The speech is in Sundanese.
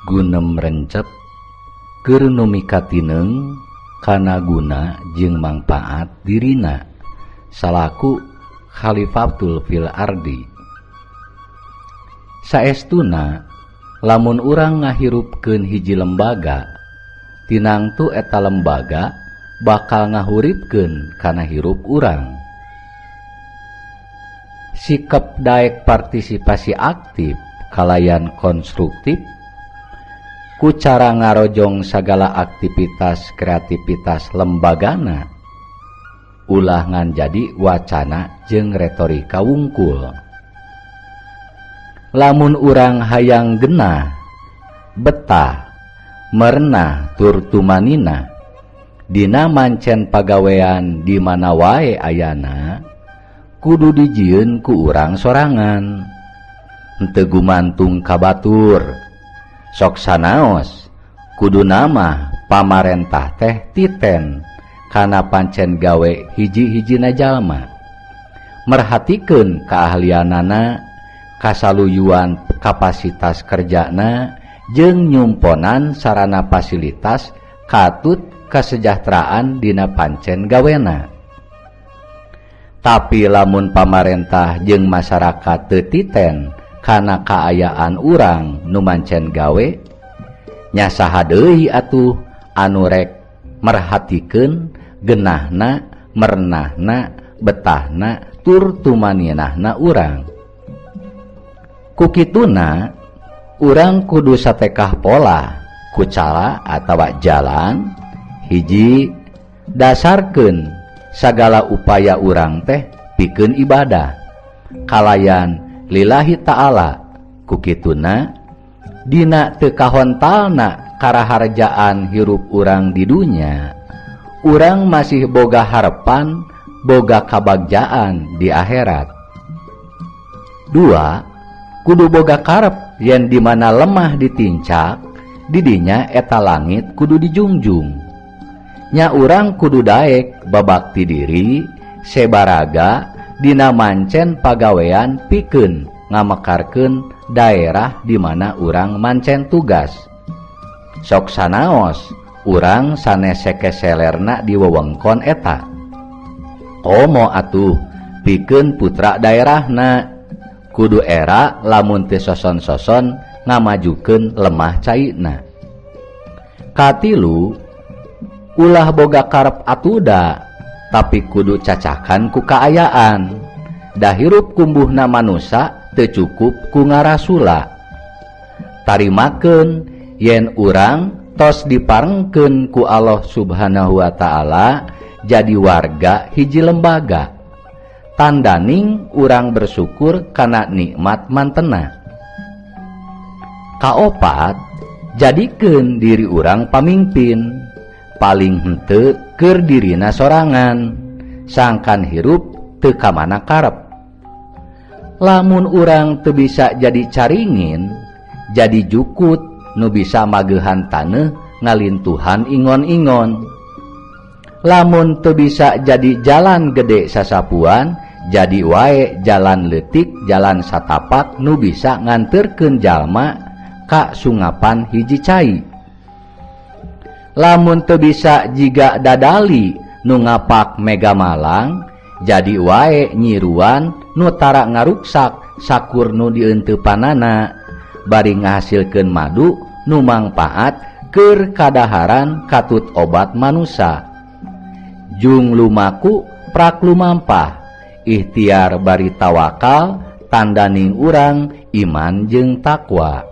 gunem rencep keur nu mikatineng kana guna jeung mangpaat dirina salaku khalifatul fil ardi. Saestuna lamun urang ngahirupkeun hiji lembaga, tinangtu eta lembaga bakal ngahuripkeun kana hirup urang. Sikap daek partisipasi aktif kalayan konstruktif ku cara ngarojong sagala aktivitas kreativitas lembagana ulah ngan jadi wacana jeung retorika wungkul. Lamun urang hayang genah, betah, merenah tur tumanina dina mancen pagawean di mana wae ayana, kudu dijieun ku urang sorangan, henteu gumantung ka batur. Sok sanaos kudu nama pamarentah teh titen kana pancen gawe hiji-hijina jalma, merhatikeun keahlianana, kasaluyuan kapasitas kerjana jeung nyumponan sarana fasilitas katut kesejahteraan dina pancen gawena. Tapi lamun pamarentah jeung masyarakat teu titen kana kaayaan urang nu mancen gawe, nya saha deui atuh anu rek merhatikeun genahna, merenahna, betahna tur tumaninahna urang. Kukituna urang kudu satekah pola ku cara atawa jalan hiji dasarkeun sagala upaya urang teh pikeun ibadah kalayan lillahi ta'ala. Kukituna dina teu kahontalna karaharjaan hirup urang di dunya, urang masih boga harepan, boga kabagjaan di akhirat. 2. Kudu boga karep yen di mana lemah ditincak, didinya eta langit kudu dijungjung. Nya urang kudu daek babakti diri sebaraga dina mancen pagawean pikeun ngamekarkeun daerah di mana urang mancen tugas. Sok sanaos urang sanes sekeselerna di wewengkon eta. Komo atuh pikeun putra daerahna, kudu era lamun teu soson-soson ngamajukeun lemah caina. Katilu ulah boga karep atuda tapi kudu cacakan ku kaayaan. Da hirup kumbuhna manusa teu cukup ku ngarasula. Tarimakeun yen urang tos diparengkeun ku Allah Subhanahu wa ta'ala jadi warga hiji lembaga. Tandaning urang bersyukur kana nikmat mantena. Kaopat, jadikeun diri urang pamimpin, paling henteu keur dirina sorangan, sangkan hirup teu kamana karep. Lamun urang teu bisa jadi caringin, jadi jukut nu bisa magehan taneuh ngalintuhan ingon-ingon. Lamun teu bisa jadi jalan gede sasapuan, jadi wae jalan leutik, jalan satapak nu bisa nganterkeun jalma ka sungapan hiji cai. Lamun teu bisa jiga dadali nu ngapak mega malang, jadi wae nyiruan nu tara ngaruksak sakur nu dieunteupanana, bari ngahasilkeun madu nu mangpaat keur kadaharan katut obat manusa. Jung lumaku prak lumampah, ikhtiar bari tawakal, tandaning urang iman jeung takwa.